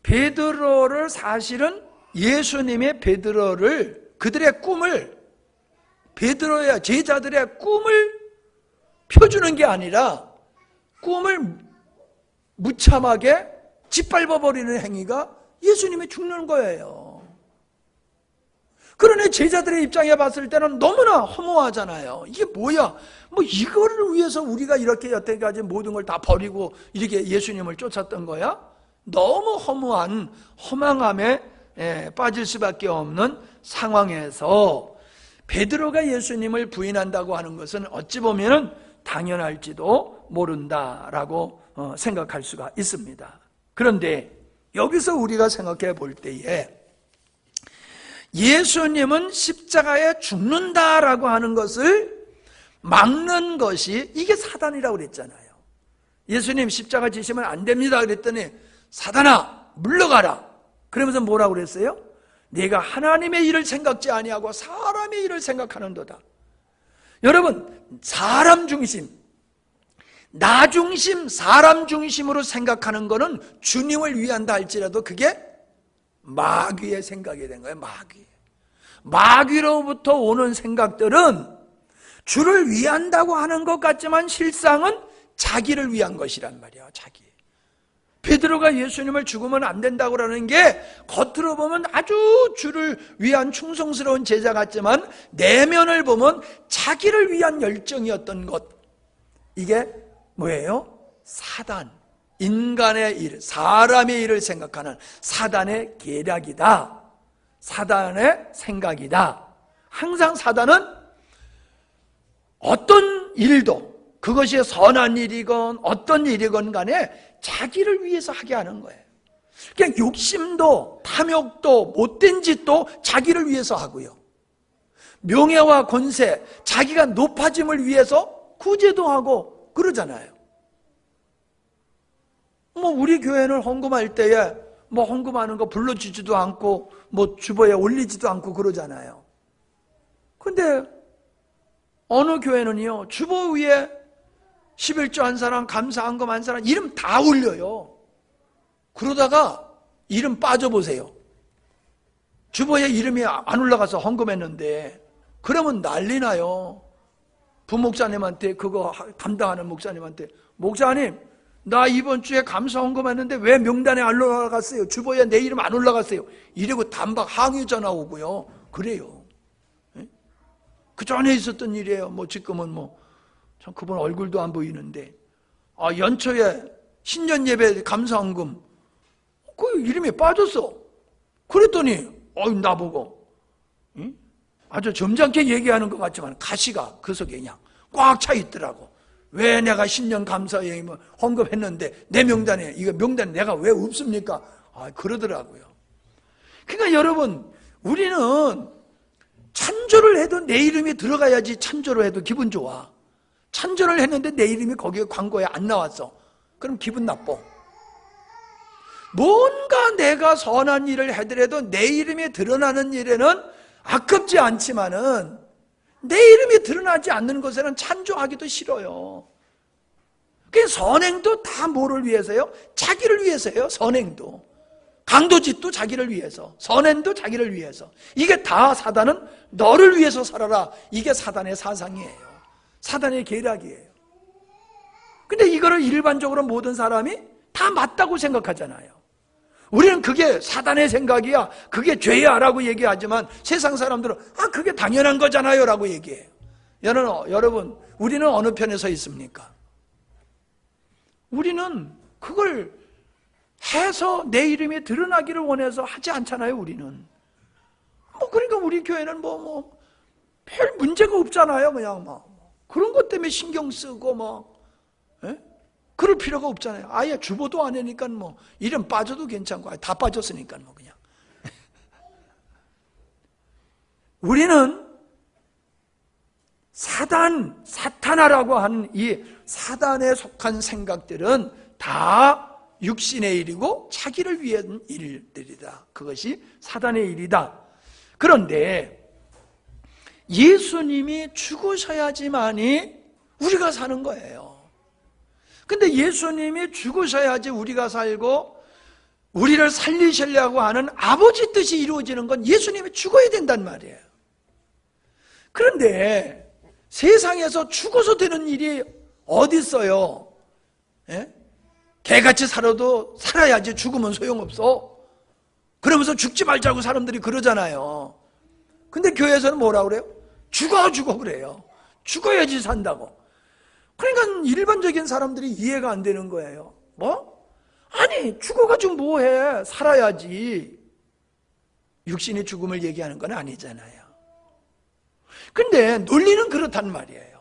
베드로를 사실은 예수님의 베드로를 그들의 꿈을 베드로의 제자들의 꿈을 펴주는 게 아니라 꿈을 무참하게 짓밟아버리는 행위가 예수님이 죽는 거예요. 그러니 제자들의 입장에 봤을 때는 너무나 허무하잖아요. 이게 뭐야? 이거를 위해서 우리가 이렇게 여태까지 모든 걸 다 버리고 이렇게 예수님을 쫓았던 거야? 너무 허무한 허망함에 빠질 수밖에 없는 상황에서 베드로가 예수님을 부인한다고 하는 것은 어찌 보면 당연할지도 모른다라고 생각할 수가 있습니다. 그런데 여기서 우리가 생각해 볼 때에 예수님은 십자가에 죽는다라고 하는 것을 막는 것이 이게 사단이라고 그랬잖아요. 예수님 십자가 지시면 안 됩니다 그랬더니 사단아 물러가라. 그러면서 뭐라고 그랬어요? 네가 하나님의 일을 생각지 아니하고 사람의 일을 생각하는도다. 여러분 사람 중심, 나 중심, 사람 중심으로 생각하는 거는 주님을 위한다 할지라도 그게 마귀의 생각이 된 거예요. 마귀로부터 오는 생각들은 주를 위한다고 하는 것 같지만 실상은 자기를 위한 것이란 말이야. 자기. 베드로가 예수님을 죽으면 안 된다고 하는 게 겉으로 보면 아주 주를 위한 충성스러운 제자 같지만 내면을 보면 자기를 위한 열정이었던 것. 이게 뭐예요? 사단, 인간의 일, 사람의 일을 생각하는 사단의 계략이다. 사단의 생각이다. 항상 사단은 어떤 일도 그것이 선한 일이건 어떤 일이건 간에 자기를 위해서 하게 하는 거예요. 그냥 욕심도 다 탐욕도 못된 짓도 자기를 위해서 하고요. 명예와 권세, 자기가 높아짐을 위해서 구제도 하고 그러잖아요. 우리 교회는 헌금할 때에 헌금하는 거 불러주지도 않고 주보에 올리지도 않고 그러잖아요. 근데 어느 교회는요, 주보 위에 11조 한 사람, 감사헌금 한 사람 이름 다 올려요. 그러다가 이름 빠져보세요. 주보에 이름이 안 올라가서 헌금했는데 그러면 난리 나요. 부목사님한테, 그거 담당하는 목사님한테, 목사님, 나 이번 주에 감사 헌금했는데 왜 명단에 안 올라갔어요? 주보에 내 이름 안 올라갔어요. 이러고 단박 항의 전화 오고요. 그래요. 그 전에 있었던 일이에요. 지금은 참 그분 얼굴도 안 보이는데, 연초에 신년 예배 감사 헌금 그 이름이 빠졌어. 그랬더니 나보고 아주 점잖게 얘기하는 것 같지만 가시가 그 속에 그냥 꽉 차 있더라고. 왜 내가 신년 감사에 헌금했는데 내 명단에, 이거 명단에 내가 왜 없습니까? 그러더라고요. 그러니까 여러분, 우리는 찬조를 해도 내 이름이 들어가야지. 찬조를 해도 기분 좋아. 찬조를 했는데 내 이름이 거기에 광고에 안 나왔어. 그럼 기분 나빠. 뭔가 내가 선한 일을 하더라도 내 이름이 드러나는 일에는 아깝지 않지만은 내 이름이 드러나지 않는 것에는 찬조하기도 싫어요. 그 선행도 다 뭐를 위해서요? 자기를 위해서요. 선행도. 강도짓도 자기를 위해서, 선행도 자기를 위해서. 이게 다 사단은 너를 위해서 살아라. 이게 사단의 사상이에요. 사단의 계략이에요. 근데 이거를 일반적으로 모든 사람이 다 맞다고 생각하잖아요. 우리는 그게 사단의 생각이야, 그게 죄야 라고 얘기하지만 세상 사람들은 그게 당연한 거잖아요 라고 얘기해요. 여러분, 우리는 어느 편에 서 있습니까? 우리는 그걸 해서 내 이름이 드러나기를 원해서 하지 않잖아요. 우리는 그러니까 우리 교회는 별 문제가 없잖아요. 그냥 그런 것 때문에 신경 쓰고 그럴 필요가 없잖아요. 아예 주보도 안 하니까 이름 빠져도 괜찮고, 다 빠졌으니까 그냥. 우리는 사탄아라고 하는 이 사단에 속한 생각들은 다 육신의 일이고 자기를 위한 일들이다. 그것이 사단의 일이다. 그런데 예수님이 죽으셔야지만이 우리가 사는 거예요. 근데 예수님이 죽으셔야지 우리가 살고 우리를 살리시려고 하는 아버지 뜻이 이루어지는 건 예수님이 죽어야 된단 말이에요. 그런데 세상에서 죽어서 되는 일이 어디 있어요? 예? 개같이 살아도 살아야지, 죽으면 소용없어. 그러면서 죽지 말자고 사람들이 그러잖아요. 근데 교회에서는 뭐라 그래요? 죽어 그래요. 죽어야지 산다고. 그러니까 일반적인 사람들이 이해가 안 되는 거예요. 아니, 죽어가지고 뭐해? 살아야지. 육신의 죽음을 얘기하는 건 아니잖아요. 근데 논리는 그렇단 말이에요.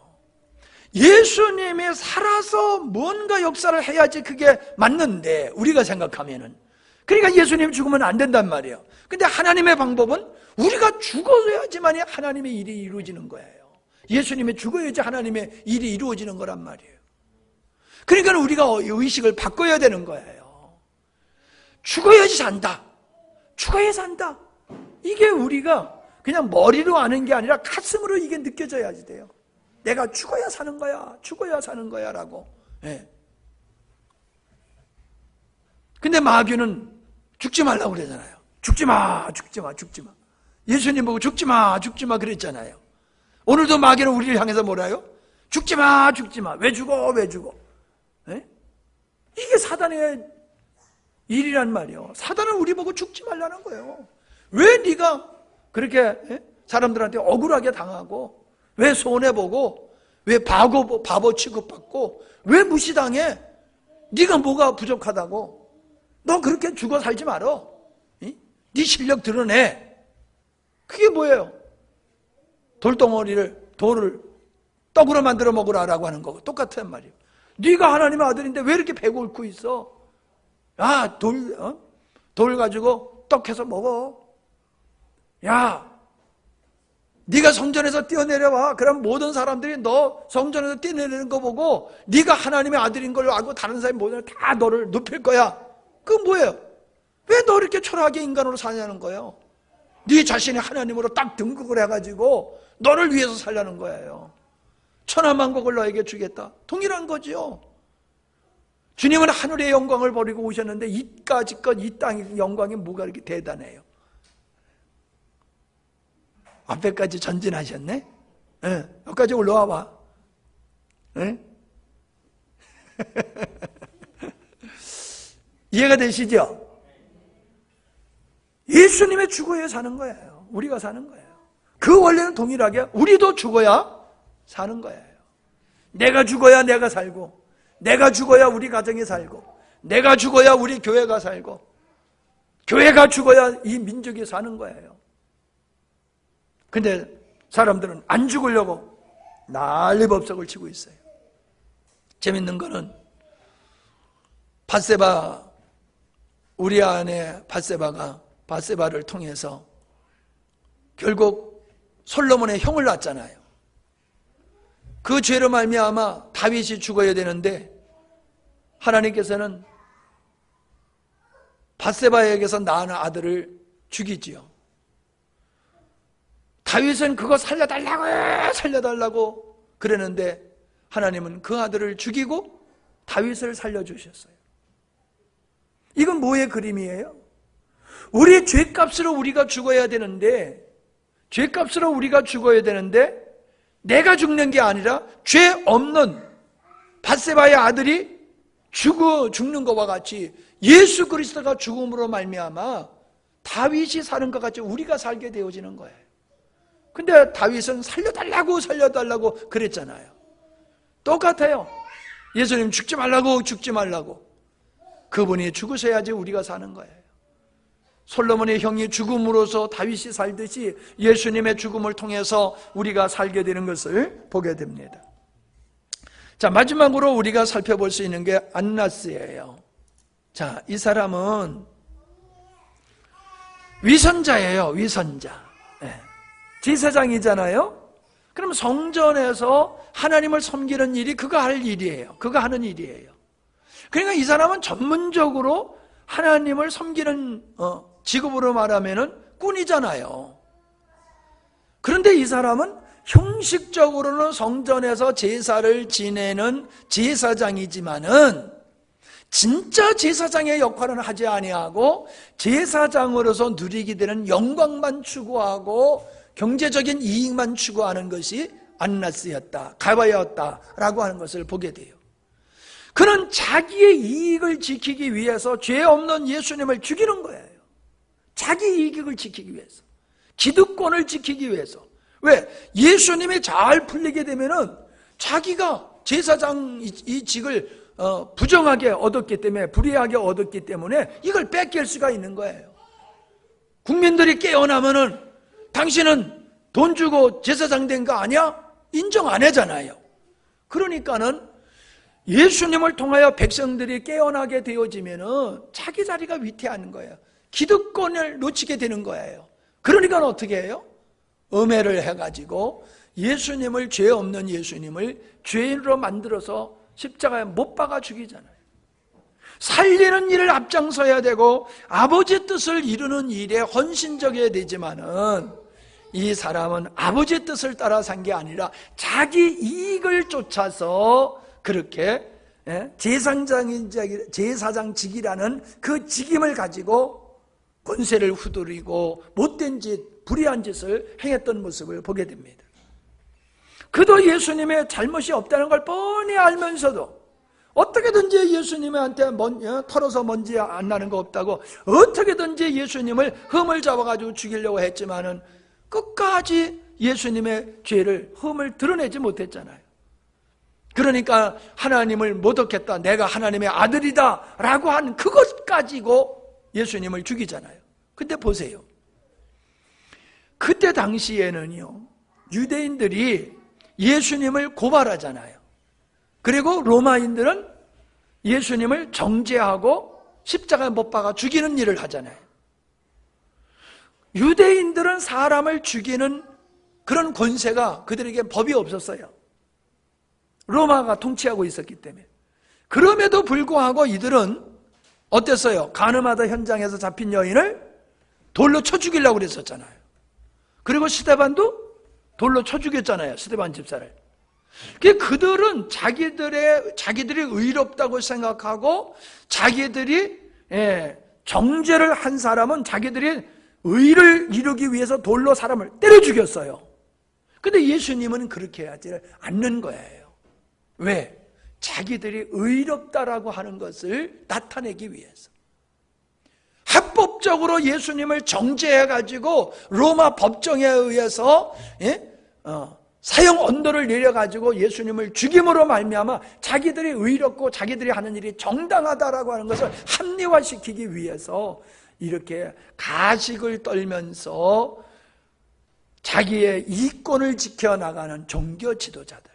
예수님이 살아서 뭔가 역사를 해야지 그게 맞는데, 우리가 생각하면은. 그러니까 예수님이 죽으면 안 된단 말이에요. 근데 하나님의 방법은 우리가 죽어야지만이 하나님의 일이 이루어지는 거예요. 예수님이 죽어야지 하나님의 일이 이루어지는 거란 말이에요. 그러니까 우리가 의식을 바꿔야 되는 거예요. 죽어야지 산다. 죽어야 산다. 이게 우리가 그냥 머리로 아는 게 아니라 가슴으로 이게 느껴져야지 돼요. 내가 죽어야 사는 거야. 죽어야 사는 거야 라고. 예. 근데 마귀는 죽지 말라고 그러잖아요. 죽지 마. 예수님 보고 죽지 마 그랬잖아요. 오늘도 마귀는 우리를 향해서 뭐라요? 죽지 마. 왜 죽어? 예? 이게 사단의 일이란 말이에요. 사단은 우리 보고 죽지 말라는 거예요. 왜 네가 그렇게 사람들한테 억울하게 당하고, 왜 손해보고, 왜 바보 취급받고, 왜 무시당해? 네가 뭐가 부족하다고? 너 그렇게 죽어 살지 말어. 네 실력 드러내. 그게 뭐예요? 돌을 떡으로 만들어 먹으라라고 하는 거고 똑같은 말이에요. 네가 하나님의 아들인데 왜 이렇게 배고 앓고 있어? 돌 가지고 떡해서 먹어. 야, 네가 성전에서 뛰어내려와. 그럼 모든 사람들이 너 성전에서 뛰어내리는 거 보고 네가 하나님의 아들인 걸로 알고 다른 사람이 모두 다 너를 눕힐 거야. 그건 뭐예요? 왜 너 이렇게 초라하게 인간으로 사냐는 거예요. 네 자신이 하나님으로 딱 등극을 해가지고 너를 위해서 살려는 거예요. 천하만국을 너에게 주겠다. 동일한 거지요. 주님은 하늘의 영광을 버리고 오셨는데 이까짓 이 땅의 영광이 뭐가 이렇게 대단해요? 앞에까지 전진하셨네? 네, 여기까지 올라와 봐. 네? 이해가 되시죠? 예수님의 죽어야 사는 거예요. 우리가 사는 거예요. 그 원리는 동일하게 우리도 죽어야 사는 거예요. 내가 죽어야 내가 살고, 내가 죽어야 우리 가정이 살고, 내가 죽어야 우리 교회가 살고, 교회가 죽어야 이 민족이 사는 거예요. 근데 사람들은 안 죽으려고 난리법석을 치고 있어요. 재밌는 거는 밧세바, 우리 아내 밧세바를 통해서 결국 솔로몬의 형을 낳았잖아요. 그 죄로 말미암아 다윗이 죽어야 되는데 하나님께서는 밧세바에게서 낳은 아들을 죽이지요. 다윗은 그거 살려달라고 그러는데 하나님은 그 아들을 죽이고 다윗을 살려주셨어요. 이건 뭐의 그림이에요? 우리의 죄값으로 우리가 죽어야 되는데, 내가 죽는 게 아니라 죄 없는 밧세바의 아들이 죽는 것과 같이 예수 그리스도가 죽음으로 말미암아 다윗이 사는 것 같이 우리가 살게 되어지는 거예요. 근데 다윗은 살려달라고 그랬잖아요. 똑같아요. 예수님 죽지 말라고. 그분이 죽으셔야지 우리가 사는 거예요. 솔로몬의 형이 죽음으로써 다윗이 살듯이 예수님의 죽음을 통해서 우리가 살게 되는 것을 보게 됩니다. 자, 마지막으로 우리가 살펴볼 수 있는 게 안나스예요. 자, 이 사람은 위선자예요. 위선자. 네. 제사장이잖아요. 그럼 성전에서 하나님을 섬기는 일이 그가 할 일이에요. 그가 하는 일이에요. 그러니까 이 사람은 전문적으로 하나님을 섬기는 직업으로 말하면은 꾼이잖아요. 그런데 이 사람은 형식적으로는 성전에서 제사를 지내는 제사장이지만은 진짜 제사장의 역할은 하지 아니하고 제사장으로서 누리게 되는 영광만 추구하고 경제적인 이익만 추구하는 것이 안나스였다, 가바였다라고 하는 것을 보게 돼요. 그는 자기의 이익을 지키기 위해서 죄 없는 예수님을 죽이는 거예요. 자기 이익을 지키기 위해서, 기득권을 지키기 위해서. 왜? 예수님이 잘 풀리게 되면은 자기가 제사장 이 직을 부정하게 얻었기 때문에, 불의하게 얻었기 때문에 이걸 뺏길 수가 있는 거예요. 국민들이 깨어나면은 당신은 돈 주고 제사장 된 거 아니야? 인정 안 하잖아요. 그러니까는 예수님을 통하여 백성들이 깨어나게 되어지면은 자기 자리가 위태하는 거예요. 기득권을 놓치게 되는 거예요. 그러니까 어떻게 해요? 음해를 해가지고 예수님을, 죄 없는 예수님을 죄인으로 만들어서 십자가에 못 박아 죽이잖아요. 살리는 일을 앞장서야 되고 아버지 뜻을 이루는 일에 헌신적이어야 되지만은 이 사람은 아버지 뜻을 따라 산 게 아니라 자기 이익을 쫓아서 그렇게 제사장직이라는 그 직임을 가지고 권세를 후두리고 못된 짓, 불의한 짓을 행했던 모습을 보게 됩니다. 그도 예수님의 잘못이 없다는 걸 뻔히 알면서도 어떻게든지 예수님한테 털어서 먼지 안 나는 거 없다고 어떻게든지 예수님을 흠을 잡아가지고 죽이려고 했지만은 끝까지 예수님의 죄를, 흠을 드러내지 못했잖아요. 그러니까 하나님을 못 얻겠다, 내가 하나님의 아들이다 라고 한 그것 가지고 예수님을 죽이잖아요. 근데 보세요. 그때 당시에는요, 유대인들이 예수님을 고발하잖아요. 그리고 로마인들은 예수님을 정죄하고 십자가에 못 박아 죽이는 일을 하잖아요. 유대인들은 사람을 죽이는 그런 권세가 그들에게 법이 없었어요. 로마가 통치하고 있었기 때문에. 그럼에도 불구하고 이들은 어땠어요? 가늠하다 현장에서 잡힌 여인을 돌로 쳐 죽이려고 그랬었잖아요. 그리고 스데반도 돌로 쳐 죽였잖아요. 스데반 집사를. 그들은 자기들이 의롭다고 생각하고 자기들이 정죄를 한 사람은 자기들이 의를 이루기 위해서 돌로 사람을 때려 죽였어요. 근데 예수님은 그렇게 하지 않는 거예요. 왜? 자기들이 의롭다라고 하는 것을 나타내기 위해서. 합법적으로 예수님을 정죄해가지고 로마 법정에 의해서 사형 언도를 내려가지고 예수님을 죽임으로 말미암아 자기들이 의롭고 자기들이 하는 일이 정당하다라고 하는 것을 합리화시키기 위해서 이렇게 가식을 떨면서 자기의 이권을 지켜나가는 종교 지도자들.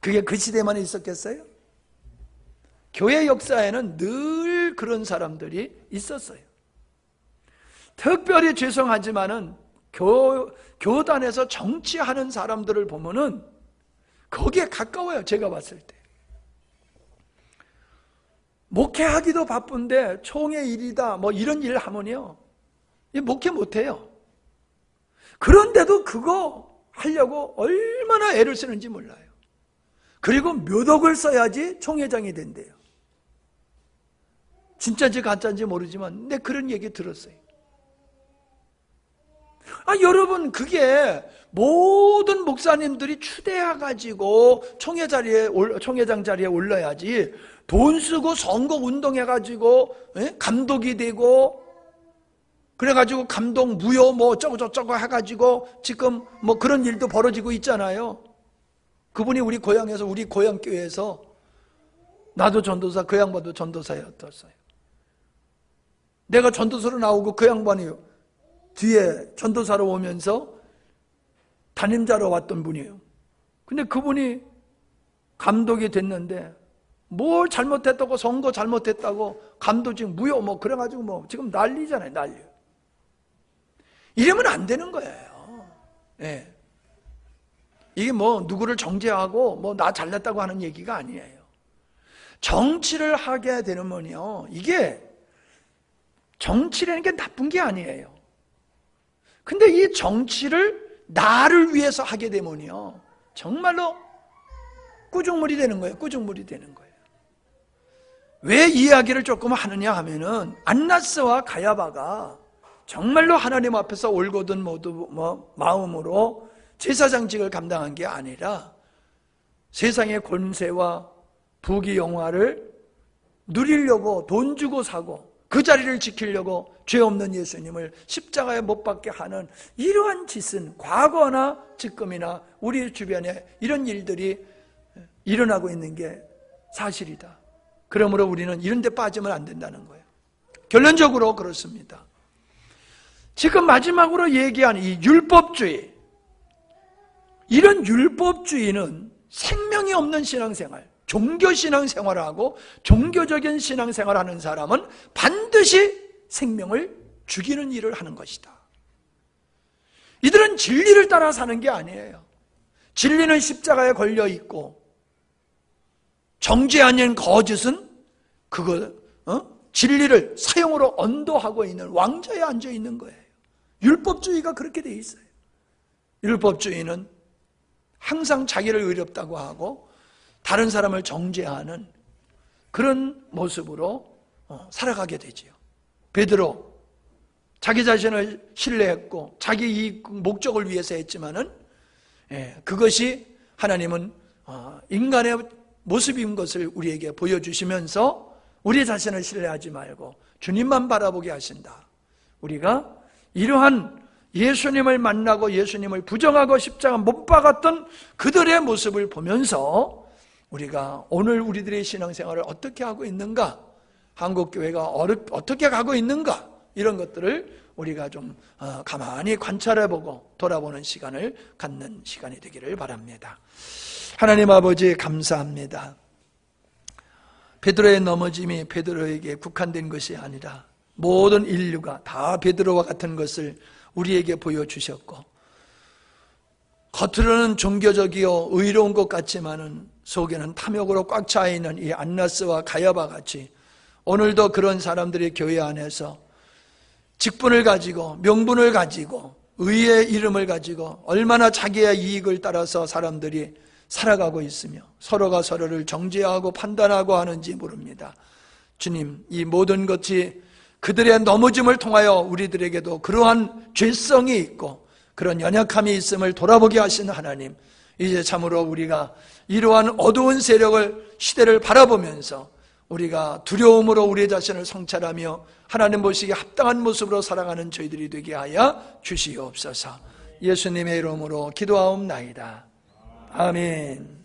그게 그 시대만 있었겠어요? 교회 역사에는 늘 그런 사람들이 있었어요. 특별히 죄송하지만은 교단에서 정치하는 사람들을 보면은 거기에 가까워요. 제가 봤을 때. 목회하기도 바쁜데 총회 일이다 뭐 이런 일을 하면요, 목회 못해요. 그런데도 그거 하려고 얼마나 애를 쓰는지 몰라요. 그리고 몇 억을 써야지 총회장이 된대요. 진짜인지 가짜인지 모르지만 내 그런 얘기 들었어요. 여러분, 그게 모든 목사님들이 추대해가지고 총회장 자리에 올라야지 돈 쓰고 선거 운동해가지고 감독이 되고 그래가지고 감독 무효 뭐 어쩌고 해가지고 지금 뭐 그런 일도 벌어지고 있잖아요. 그분이 우리 고향에서, 우리 고향교회에서, 나도 전도사, 그 양반도 전도사였었어요. 내가 전도사로 나오고 그 양반이 뒤에 전도사로 오면서 담임자로 왔던 분이에요. 근데 그분이 감독이 됐는데 뭘 잘못했다고, 선거 잘못했다고 감독직 무효 뭐 그래가지고 뭐 지금 난리잖아요. 난리. 이러면 안 되는 거예요. 네. 이게 뭐 누구를 정죄하고 뭐 나 잘났다고 하는 얘기가 아니에요. 정치를 하게 되면요, 이게 정치라는 게 나쁜 게 아니에요. 근데 이 정치를 나를 위해서 하게 되면요, 정말로 꾸중물이 되는 거예요. 꾸중물이 되는 거예요. 왜 이야기를 조금 하느냐 하면은 안나스와 가야바가 정말로 하나님 앞에서 올곧은 모두 마음으로 제사장직을 감당한 게 아니라 세상의 권세와 부귀 영화를 누리려고 돈 주고 사고 그 자리를 지키려고 죄 없는 예수님을 십자가에 못 박게 하는 이러한 짓은 과거나 지금이나 우리 주변에 이런 일들이 일어나고 있는 게 사실이다. 그러므로 우리는 이런 데 빠지면 안 된다는 거예요. 결론적으로 그렇습니다. 지금 마지막으로 얘기한 이 율법주의, 이런 율법주의는 생명이 없는 신앙생활, 종교신앙생활을 종교적인 신앙생활을 하는 사람은 반드시 생명을 죽이는 일을 하는 것이다. 이들은 진리를 따라 사는 게 아니에요. 진리는 십자가에 걸려 있고 정죄 아닌 거짓은 진리를 사형으로 언도하고 있는 왕좌에 앉아 있는 거예요. 율법주의가 그렇게 돼 있어요. 율법주의는 항상 자기를 의롭다고 하고 다른 사람을 정죄하는 그런 모습으로 살아가게 되지요. 베드로 자기 자신을 신뢰했고 자기 이익 목적을 위해서 했지만은 그것이 하나님은 인간의 모습인 것을 우리에게 보여주시면서 우리 자신을 신뢰하지 말고 주님만 바라보게 하신다. 우리가 이러한 예수님을 만나고 예수님을 부정하고 십자가 못 박았던 그들의 모습을 보면서 우리가 오늘 우리들의 신앙생활을 어떻게 하고 있는가, 한국교회가 어떻게 가고 있는가, 이런 것들을 우리가 좀 가만히 관찰해보고 돌아보는 시간을 갖는 시간이 되기를 바랍니다. 하나님 아버지 감사합니다. 베드로의 넘어짐이 베드로에게 국한된 것이 아니라 모든 인류가 다 베드로와 같은 것을 우리에게 보여주셨고, 겉으로는 종교적이요 의로운 것 같지만은 속에는 탐욕으로 꽉 차 있는 이 안나스와 가야바 같이 오늘도 그런 사람들이 교회 안에서 직분을 가지고 명분을 가지고 의의 이름을 가지고 얼마나 자기의 이익을 따라서 사람들이 살아가고 있으며 서로가 서로를 정죄하고 판단하고 하는지 모릅니다. 주님, 이 모든 것이 그들의 넘어짐을 통하여 우리들에게도 그러한 죄성이 있고 그런 연약함이 있음을 돌아보게 하신 하나님, 이제 참으로 우리가 이러한 어두운 세력을, 시대를 바라보면서 우리가 두려움으로 우리 자신을 성찰하며 하나님 보시기에 합당한 모습으로 살아가는 저희들이 되게 하여 주시옵소서. 예수님의 이름으로 기도하옵나이다. 아멘.